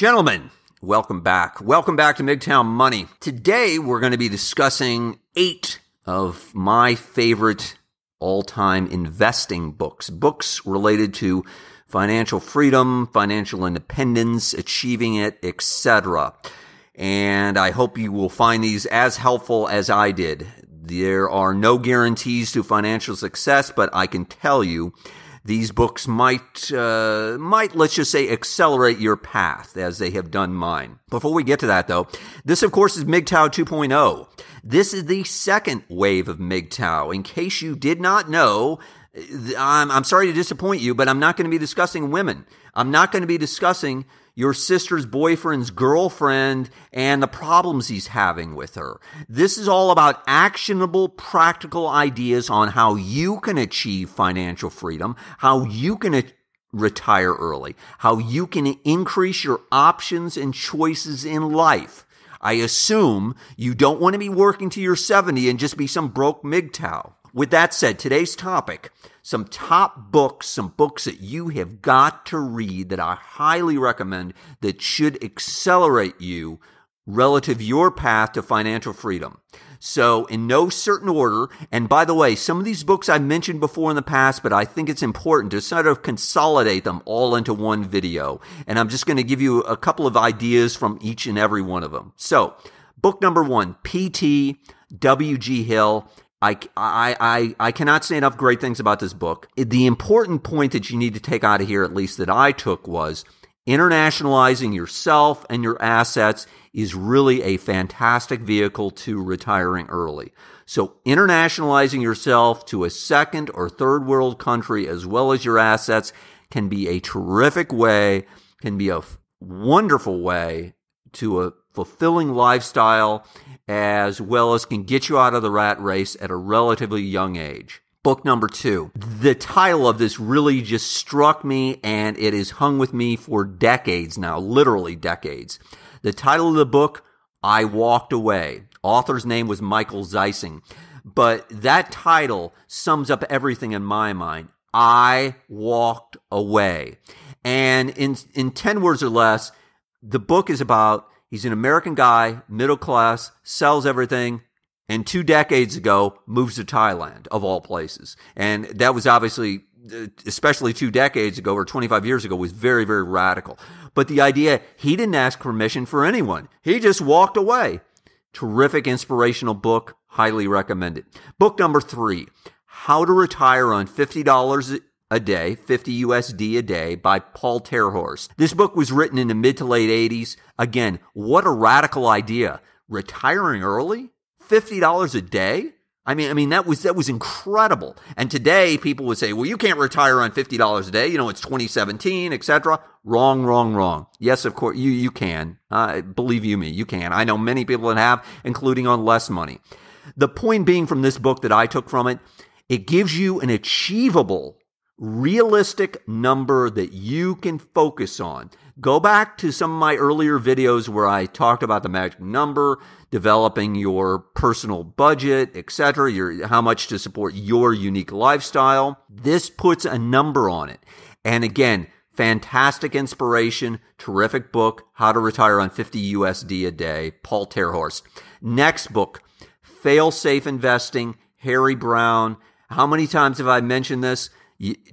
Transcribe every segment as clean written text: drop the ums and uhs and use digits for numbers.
Gentlemen, welcome back. Welcome back to MGTOW Money. Today, we're going to be discussing 8 of my favorite all-time investing books. Books related to financial freedom, financial independence, achieving it, etc. And I hope you will find these as helpful as I did. There are no guarantees to financial success, but I can tell you these books might, let's just say, accelerate your path as they have done mine. Before we get to that, though, this, of course, is MGTOW 2.0. This is the second wave of MGTOW. In case you did not know, I'm sorry to disappoint you, but I'm not going to be discussing women. I'm not going to be discussing your sister's boyfriend's girlfriend and the problems he's having with her. This is all about actionable, practical ideas on how you can achieve financial freedom, how you can retire early, how you can increase your options and choices in life. I assume you don't want to be working to your 70 and just be some broke MGTOW. With that said, today's topic, some top books, some books that you have got to read that I highly recommend that should accelerate you relative to your path to financial freedom. So in no certain order, and by the way, some of these books I mentioned before in the past, but I think it's important to sort of consolidate them all into one video. And I'm just going to give you a couple of ideas from each and every one of them. So book number 1, P.T. W.G. Hill. I cannot say enough great things about this book. The important point that you need to take out of here, at least that I took, was internationalizing yourself and your assets is really a fantastic vehicle to retiring early. So internationalizing yourself to a second or third world country as well as your assets can be a terrific way, can be a wonderful way to a fulfilling lifestyle, as well as can get you out of the rat race at a relatively young age. Book number 2. The title of this really just struck me, and it has hung with me for decades now, literally decades. The title of the book, I Walked Away. Author's name was Michael Zeising. But that title sums up everything in my mind. I walked away. And in 10 words or less, the book is about he's an American guy, middle class, sells everything, and 2 decades ago moves to Thailand, of all places. And that was obviously, especially 2 decades ago or 25 years ago, was very, very radical. But the idea, he didn't ask permission for anyone. He just walked away. Terrific inspirational book, highly recommended. Book number 3, How to Retire on $50 a Day, 50 USD a day, by Paul Terhorst. This book was written in the mid to late 80s. Again, what a radical idea. Retiring early? $50 a day? I mean that was incredible. And today people would say, well, you can't retire on $50 a day. You know, it's 2017, etc. Wrong. Yes, of course, you can. Believe you me, you can. I know many people that have, including on less money. The point being from this book that I took from it, it gives you an achievable, realistic number that you can focus on. Go back to some of my earlier videos where I talked about the magic number, developing your personal budget, etc., how much to support your unique lifestyle. This puts a number on it. And again, fantastic inspiration, terrific book, How to Retire on 50 USD a Day, Paul Terhorst. Next book, Fail Safe Investing, Harry Brown. How many times have I mentioned this?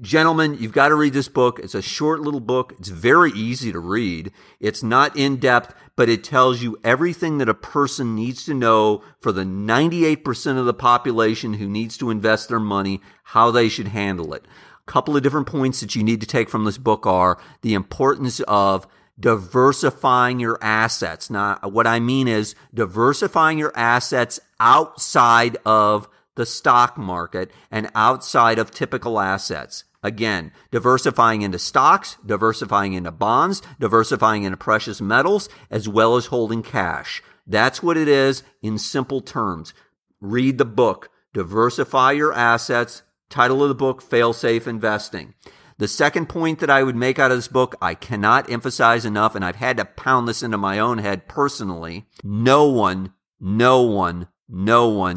Gentlemen, you've got to read this book. It's a short little book. It's very easy to read. It's not in-depth, but it tells you everything that a person needs to know for the 98% of the population who needs to invest their money, how they should handle it. A couple of different points that you need to take from this book are the importance of diversifying your assets. Now, what I mean is diversifying your assets outside of the stock market and outside of typical assets. Again, diversifying into stocks, diversifying into bonds, diversifying into precious metals, as well as holding cash. That's what it is in simple terms. Read the book, Diversify Your Assets. Title of the book, Fail Safe Investing. The second point that I would make out of this book, I cannot emphasize enough, and I've had to pound this into my own head personally. No one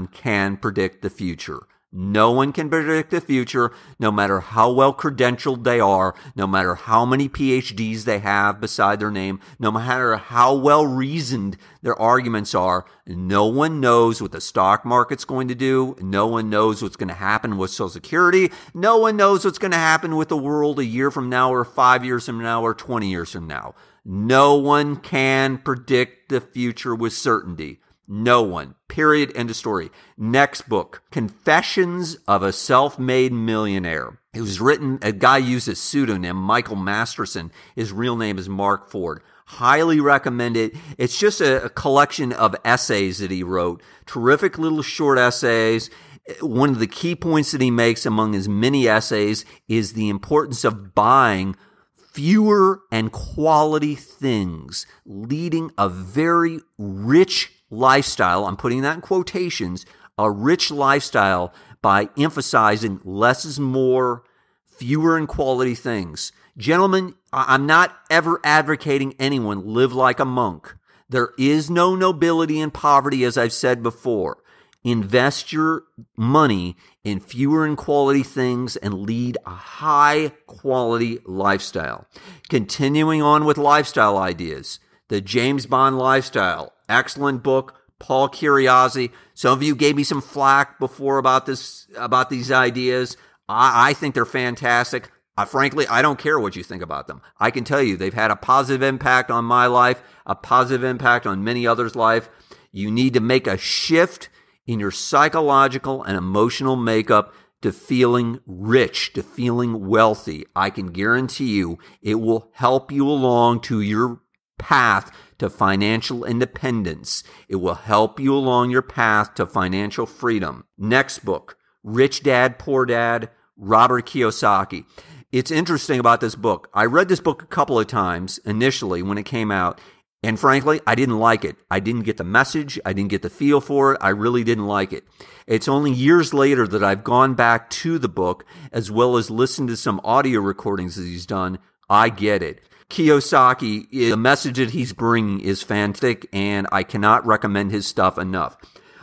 can predict the future. No one can predict the future, no matter how well credentialed they are, no matter how many PhDs they have beside their name, no matter how well reasoned their arguments are. No one knows what the stock market's going to do. No one knows what's going to happen with Social Security. No one knows what's going to happen with the world a year from now or 5 years from now or 20 years from now. No one can predict the future with certainty. No one. Period. End of story. Next book, Confessions of a Self-Made Millionaire. It was written, a guy used a pseudonym, Michael Masterson. His real name is Mark Ford. Highly recommend it. It's just a collection of essays that he wrote. Terrific little short essays. One of the key points that he makes among his many essays is the importance of buying fewer and quality things, leading a very rich lifestyle. I'm putting that in quotations, a rich lifestyle by emphasizing less is more, fewer and quality things. Gentlemen, I'm not ever advocating anyone live like a monk. There is no nobility in poverty, as I've said before. Invest your money in fewer and quality things and lead a high quality lifestyle. Continuing on with lifestyle ideas, The James Bond Lifestyle, excellent book. Paul Curiosity. Some of you gave me some flack before about these ideas. I think they're fantastic. Frankly, I don't care what you think about them. I can tell you they've had a positive impact on my life, a positive impact on many others' life. You need to make a shift in your psychological and emotional makeup to feeling rich, to feeling wealthy. I can guarantee you it will help you along to your path to financial independence. It will help you along your path to financial freedom. Next book, Rich Dad, Poor Dad, Robert Kiyosaki. It's interesting about this book. I read this book a couple of times initially when it came out, and frankly, I didn't like it. I didn't get the message. I didn't get the feel for it. I really didn't like it. It's only years later that I've gone back to the book as well as listened to some audio recordings that he's done. I get it. Kiyosaki, the message that he's bringing is fantastic, and I cannot recommend his stuff enough.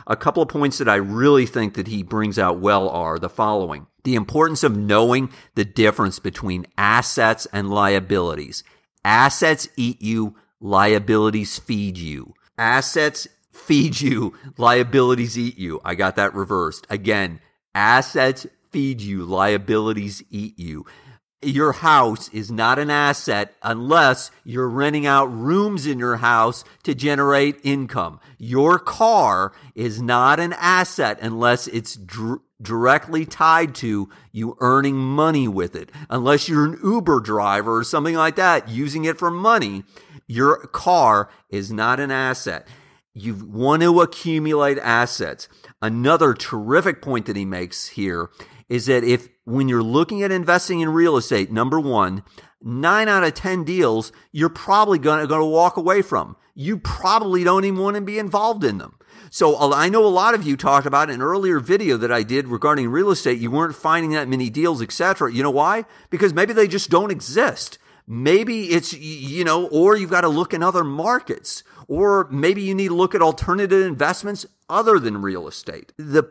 A couple of points that I really think that he brings out well are the following. The importance of knowing the difference between assets and liabilities. Assets eat you, liabilities feed you. Assets feed you, liabilities eat you. I got that reversed. Again, assets feed you, liabilities eat you. Your house is not an asset unless you're renting out rooms in your house to generate income. Your car is not an asset unless it's directly tied to you earning money with it. Unless you're an Uber driver or something like that, using it for money, your car is not an asset. You want to accumulate assets. Another terrific point that he makes here is that when you're looking at investing in real estate, number one, 9 out of 10 deals, you're probably going to walk away from. You probably don't even want to be involved in them. So I know a lot of you talked about an earlier video that I did regarding real estate. You weren't finding that many deals, etc. You know why? Because maybe they just don't exist. Maybe it's, or you've got to look in other markets, or maybe you need to look at alternative investments other than real estate. The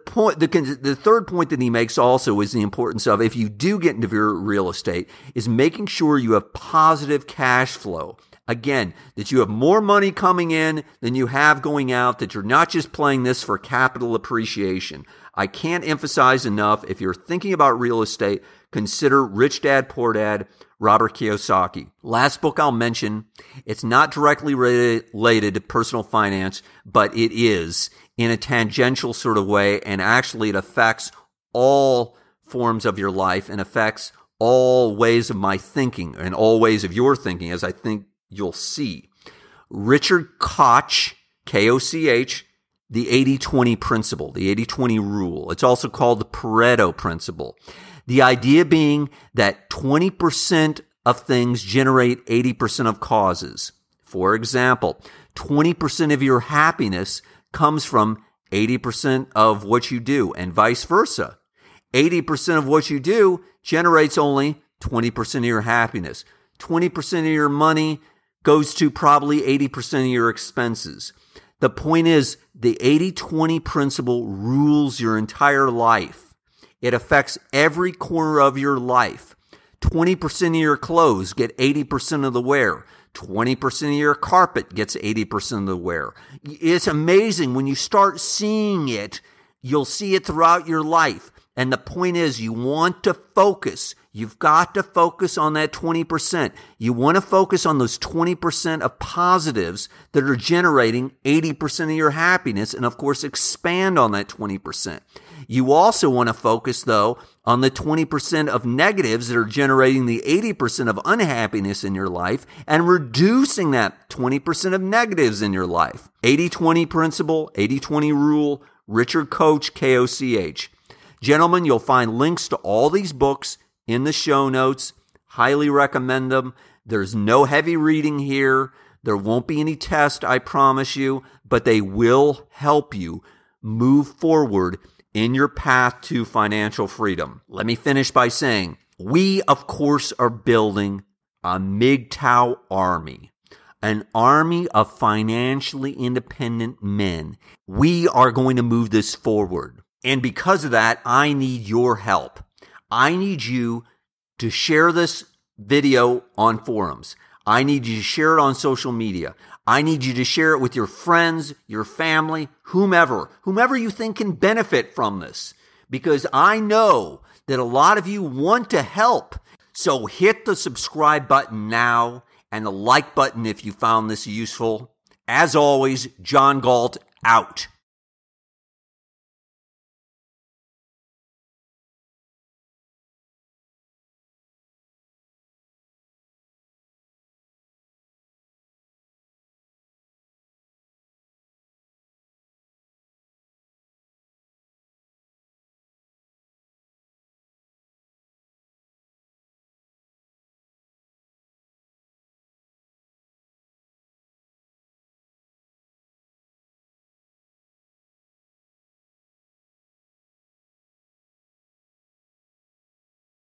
third point that he makes also is the importance of, if you do get into real estate, is making sure you have positive cash flow. Again, that you have more money coming in than you have going out, that you're not just playing this for capital appreciation. I can't emphasize enough, if you're thinking about real estate, consider Rich Dad, Poor Dad, Robert Kiyosaki. Last book I'll mention, it's not directly related to personal finance, but it is in a tangential sort of way, and actually it affects all forms of your life and affects all ways of my thinking and all ways of your thinking, as I think you'll see. Richard Koch, K-O-C-H, the 80-20 principle, the 80-20 rule. It's also called the Pareto principle. The idea being that 20% of things generate 80% of causes. For example, 20% of your happiness comes from 80% of what you do, and vice versa. 80% of what you do generates only 20% of your happiness. 20% of your money goes to probably 80% of your expenses. The point is, the 80-20 principle rules your entire life. It affects every corner of your life. 20% of your clothes get 80% of the wear. 20% of your carpet gets 80% of the wear. It's amazing. When you start seeing it, you'll see it throughout your life. And the point is, you want to focus. You've got to focus on that 20%. You want to focus on those 20% of positives that are generating 80% of your happiness, and of course, expand on that 20%. You also want to focus, though, on the 20% of negatives that are generating the 80% of unhappiness in your life and reducing that 20% of negatives in your life. 80-20 principle, 80-20 rule, Richard Koch, K-O-C-H. Gentlemen, you'll find links to all these books in the show notes. Highly recommend them. There's no heavy reading here. There won't be any test, I promise you, but they will help you move forward in your path to financial freedom. Let me finish by saying, we, of course, are building a MGTOW army, an army of financially independent men. We are going to move this forward. And because of that, I need your help. I need you to share this video on forums. I need you to share it on social media. I need you to share it with your friends, your family, whomever you think can benefit from this. Because I know that a lot of you want to help. So hit the subscribe button now and the like button if you found this useful. As always, John Galt out.